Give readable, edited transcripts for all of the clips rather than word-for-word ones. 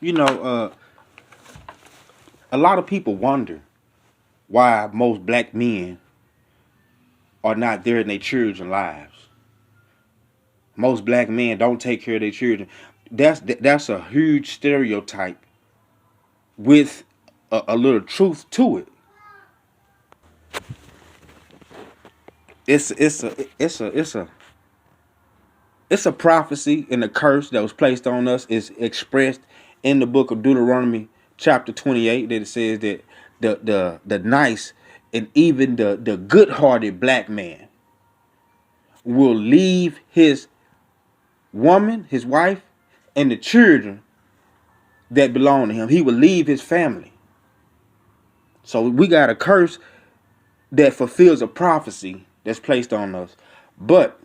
You know, a lot of people wonder why most black men are not there in their children's lives. Most black men don't take care of their children. That's a huge stereotype with a little truth to it. It's a prophecy and a curse that was placed on us. Is expressed in the book of Deuteronomy chapter 28, that it says that the nice and even the good-hearted black man will leave his woman, his wife, and the children that belong to him. He will leave his family. So we got a curse that fulfills a prophecy that's placed on us. But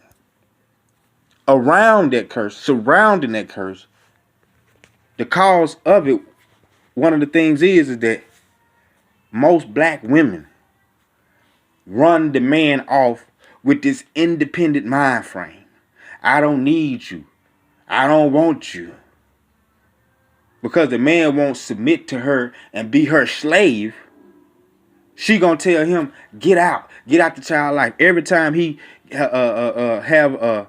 around that curse, surrounding that curse, the cause of it, one of the things is that most black women run the man off with this independent mind frame. I don't need you. I don't want you. Because the man won't submit to her and be her slave, she gonna tell him, get out the child life. Every time he have a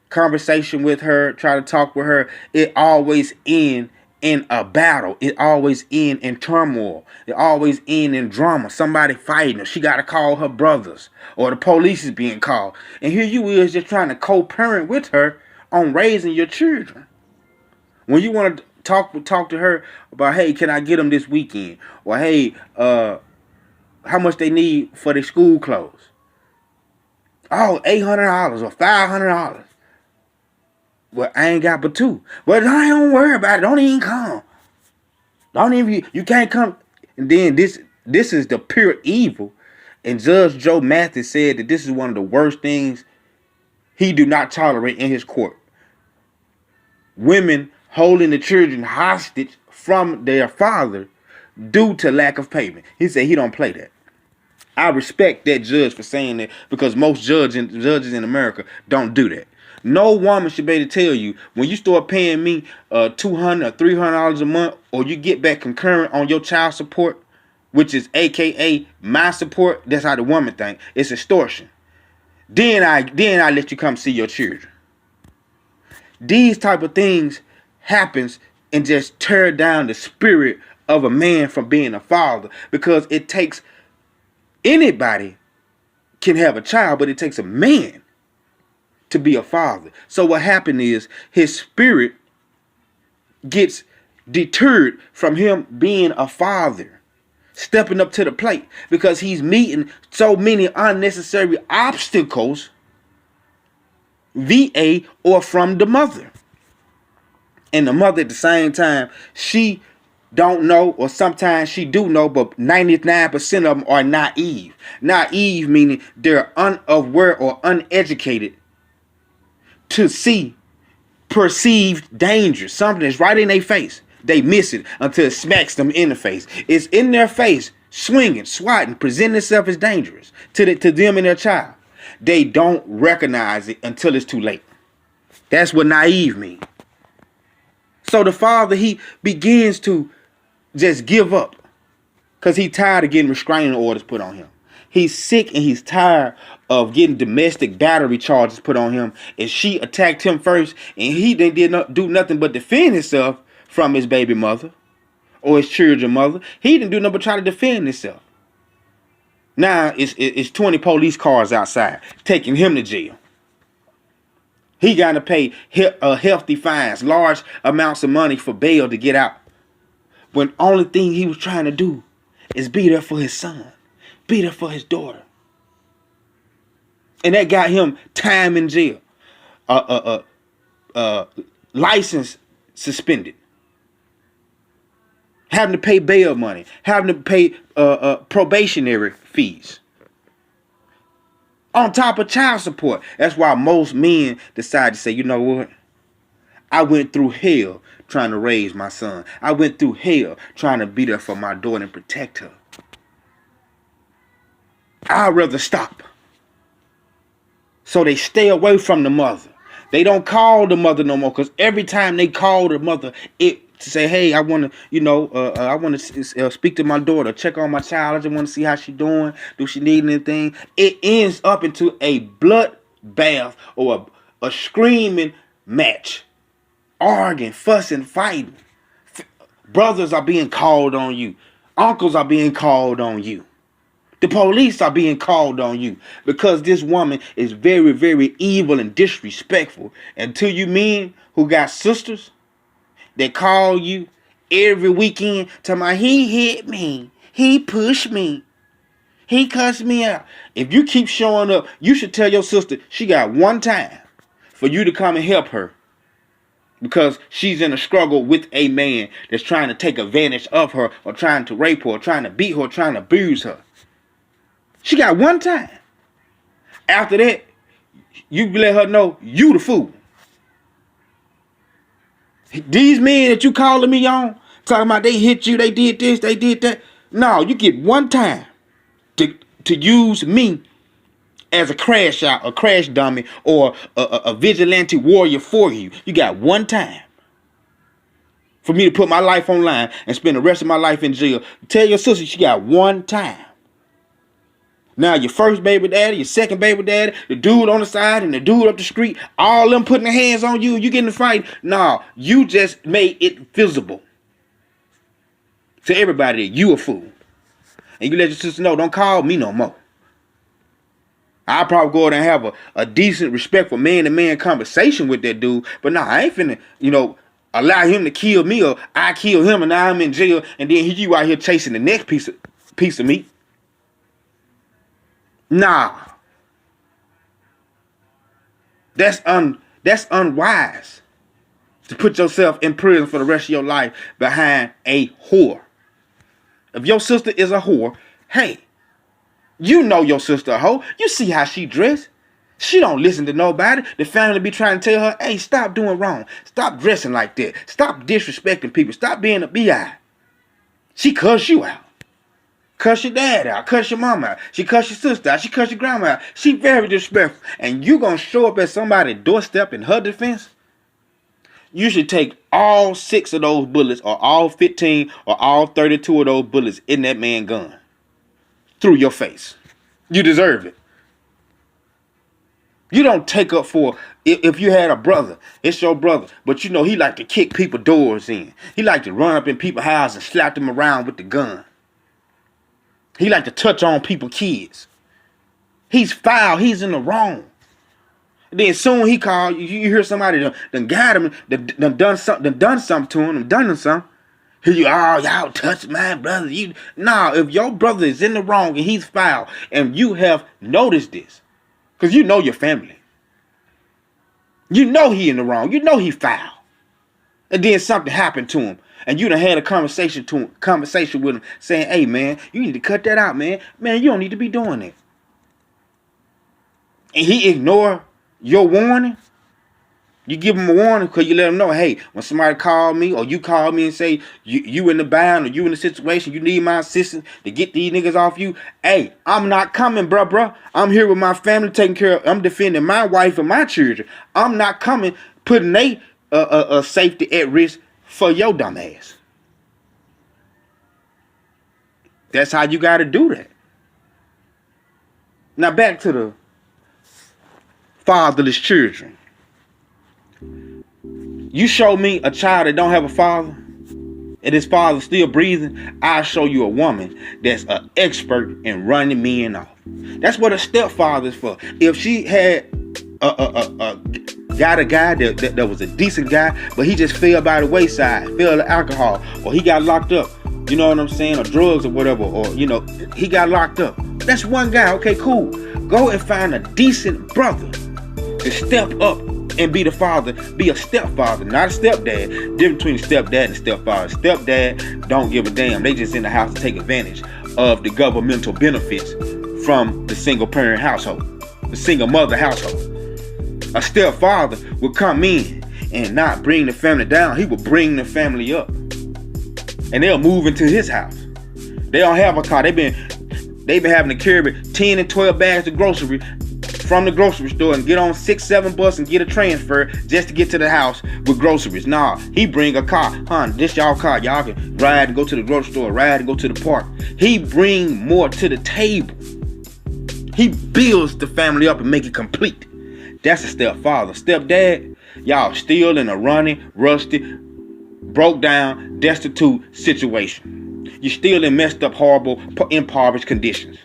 conversation with her, try to talk with her, it always end in a battle. It always end in turmoil. It always end in drama. Somebody fighting her. She got to call her brothers, or the police is being called. And here you is just trying to co-parent with her on raising your children. When you want to talk to her about, hey, can I get them this weekend? Or hey, how much they need for their school clothes? Oh, $800 or $500. Well, I ain't got but two. Well, I don't worry about it. Don't even come. Don't even, you can't come. And then this is the pure evil. And Judge Joe Mathis said that this is one of the worst things he do not tolerate in his court. Women holding the children hostage from their father due to lack of payment. He said he don't play that. I respect that judge for saying that, because most judges in America don't do that. No woman should be able to tell you, when you start paying me $200 or $300 a month, or you get back concurrent on your child support, which is AKA my support. That's how the woman think. It's extortion. Then I let you come see your children. These type of things happens and just tear down the spirit of a man from being a father, because it takes, anybody can have a child, but it takes a man to be a father. So what happened is his spirit gets deterred from him being a father, stepping up to the plate, because he's meeting so many unnecessary obstacles VA or from the mother. And the mother at the same time, she don't know, or sometimes she do know, but 99% of them are naive. Naive meaning they're unaware or uneducated to see perceived danger. Something that's right in their face. They miss it until it smacks them in the face. It's in their face, swinging, swatting, presenting itself as dangerous to them and their child. They don't recognize it until it's too late. That's what naive means. So the father, he begins to just give up, because he's tired of getting restraining orders put on him. He's sick and he's tired of getting domestic battery charges put on him. And she attacked him first, and he did not do nothing but defend himself from his baby mother or his children's mother. He didn't do nothing but try to defend himself. Now it's 20 police cars outside taking him to jail. He got to pay hefty fines, large amounts of money for bail to get out, when only thing he was trying to do is be there for his son, be there for his daughter. And that got him time in jail, license suspended, having to pay bail money, having to pay probationary fees, on top of child support. That's why most men decide to say, you know what? I went through hell trying to raise my son. I went through hell trying to be there for my daughter and protect her. I'd rather stop. So they stay away from the mother. They don't call the mother no more, because every time they call the mother, it to say, hey, I want to, I want to speak to my daughter, check on my child. I just want to see how she doing. Do she need anything? It ends up into a bloodbath or a screaming match, arguing, fussing, fighting. Brothers are being called on you. Uncles are being called on you. The police are being called on you because this woman is very, very evil and disrespectful. And to you men who got sisters that call you every weekend, talking about he hit me, he pushed me, he cussed me out. If you keep showing up, you should tell your sister she got one time for you to come and help her because she's in a struggle with a man that's trying to take advantage of her or trying to rape her or trying to beat her or trying to abuse her. She got one time. After that, you let her know you the fool. These men that you calling me on, talking about they hit you, they did this, they did that. No, you get one time to use me as a crash out, a crash dummy, or a vigilante warrior for you. You got one time for me to put my life online and spend the rest of my life in jail. Tell your sister she got one time. Now your first baby daddy, your second baby daddy, the dude on the side and the dude up the street, all them putting their hands on you, you getting in the fight. No, you just made it visible to everybody that you a fool. And you let your sister know, don't call me no more. I'll probably go out and have a decent, respectful man-to-man conversation with that dude. But no, I ain't finna, allow him to kill me or I kill him and now I'm in jail and then you out here chasing the next piece of meat. Nah. That's unwise to put yourself in prison for the rest of your life behind a whore. If your sister is a whore, hey, you know your sister a hoe. You see how she dressed. She don't listen to nobody. The family be trying to tell her, hey, stop doing wrong. Stop dressing like that. Stop disrespecting people. Stop being a bi. She cuss you out. Cuss your dad out. Cuss your mama out. She cuss your sister out. She cuss your grandma out. She very disrespectful. And you gonna show up at somebody's doorstep in her defense? You should take all 6 of those bullets or all 15 or all 32 of those bullets in that man's gun through your face. You deserve it. You don't take up for, if you had a brother, it's your brother, but he like to kick people's doors in. He like to run up in people's houses and slap them around with the gun. He like to touch on people's kids. He's foul. He's in the wrong. And then soon he call you hear somebody done got him, done something to him, done something. Y'all touch my brother. If your brother is in the wrong and he's foul, and you have noticed this, because you know your family. You know he in the wrong. You know he foul. And then something happened to him. And you done had a conversation with him saying, hey, man, you need to cut that out, man. Man, you don't need to be doing that. And he ignore your warning. You give him a warning because you let him know, hey, when somebody call me or you call me and say you in the bind or you in the situation, you need my assistance to get these niggas off you. Hey, I'm not coming, bruh. I'm here with my family taking care of, I'm defending my wife and my children. I'm not coming putting they safety at risk for your dumb ass. That's how you got to do that. Now back to the fatherless children. You show me a child that don't have a father and his father still breathing, I'll show you a woman that's an expert in running men off. That's what a stepfather is for. If she had got a guy that was a decent guy, but he just fell by the wayside, fell to alcohol, or he got locked up, you know what I'm saying, or drugs or whatever, or he got locked up. That's one guy. Okay, cool. Go and find a decent brother to step up and be the father, be a stepfather, not a stepdad. Difference between a stepdad and a stepfather. Stepdad don't give a damn. They just in the house to take advantage of the governmental benefits from the single parent household, the single mother household. A stepfather will come in and not bring the family down. He will bring the family up. And they'll move into his house. They don't have a car. They've been having to carry 10 and 12 bags of grocery from the grocery store and get on 6-7 bus and get a transfer just to get to the house with groceries. Nah, he bring a car. This y'all car. Y'all can ride and go to the grocery store, ride and go to the park. He bring more to the table. He builds the family up and make it complete. That's a stepfather. Stepdad, y'all still in a running, rusty, broke down, destitute situation. You're still in messed up, horrible, impoverished conditions.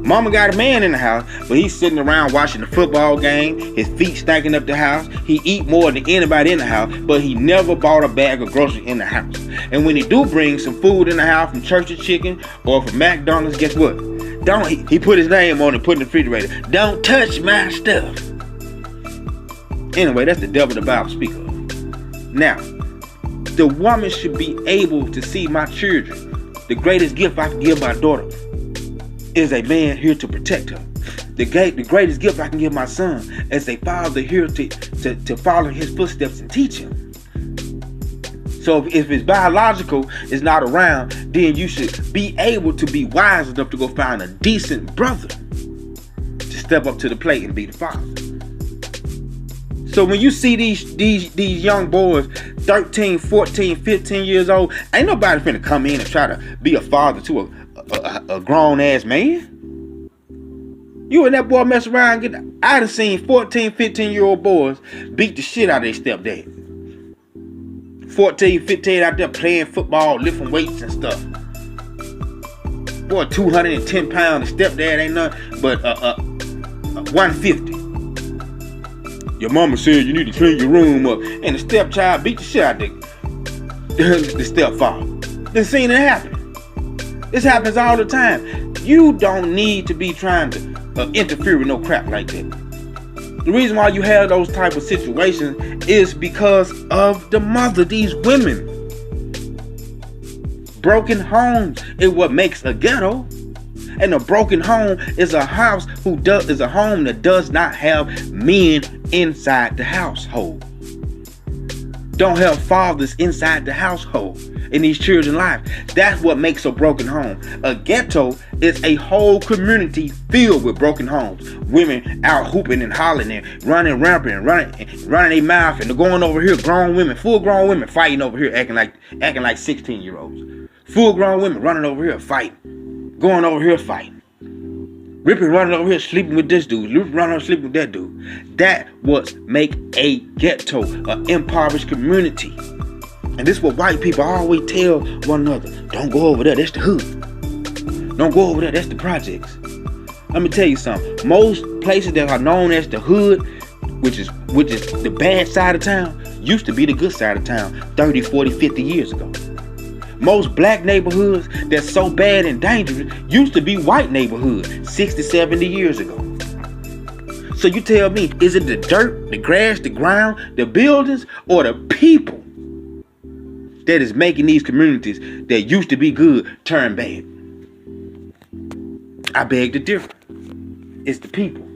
Mama got a man in the house, but he's sitting around watching the football game. His feet stinking up the house. He eat more than anybody in the house, but he never bought a bag of groceries in the house. And when he do bring some food in the house from Church's Chicken or from McDonald's, guess what? He put his name on it, put in the refrigerator. Don't touch my stuff. Anyway, that's the devil the Bible speaks of. Now, the woman should be able to see my children. The greatest gift I can give my daughter is a man here to protect her. The greatest gift I can give my son is a father here to follow his footsteps and teach him. So if his biological is not around, then you should be able to be wise enough to go find a decent brother to step up to the plate and be the father. So when you see these young boys, 13, 14, 15 years old, ain't nobody finna come in and try to be a father to a grown ass man. You and that boy mess around. I done seen 14, 15-year-old boys beat the shit out of their stepdad. 14, 15 out there playing football, lifting weights and stuff. Boy, 210 pounds. The stepdad ain't nothing but 150. Your mama said you need to clean your room up, and the stepchild beat the shit out of the stepfather. Done seen it happen. This happens all the time. You don't need to be trying to interfere with no crap like that. The reason why you have those type of situations is because of the mother. These women. Broken homes is what makes a ghetto. And a broken home is a house is a home that does not have men inside the household. Don't have fathers inside the household in these children's lives. That's what makes a broken home. A ghetto is a whole community filled with broken homes. Women out hooping and hollering and running rampant and running their mouth and they're going over here. Grown women, full grown women fighting over here, acting like 16-year-olds. Full grown women running over here fighting, going over here fighting. Ripping, running over here, sleeping with this dude. Running over, sleeping with that dude. That what make a ghetto, an impoverished community. And this is what white people always tell one another. Don't go over there, that's the hood. Don't go over there, that's the projects. Let me tell you something. Most places that are known as the hood, which is the bad side of town, used to be the good side of town 30, 40, 50 years ago. Most black neighborhoods that's so bad and dangerous used to be white neighborhoods 60, 70 years ago. So you tell me, is it the dirt, the grass, the ground, the buildings, or the people that is making these communities that used to be good turn bad? I beg to differ. It's the people.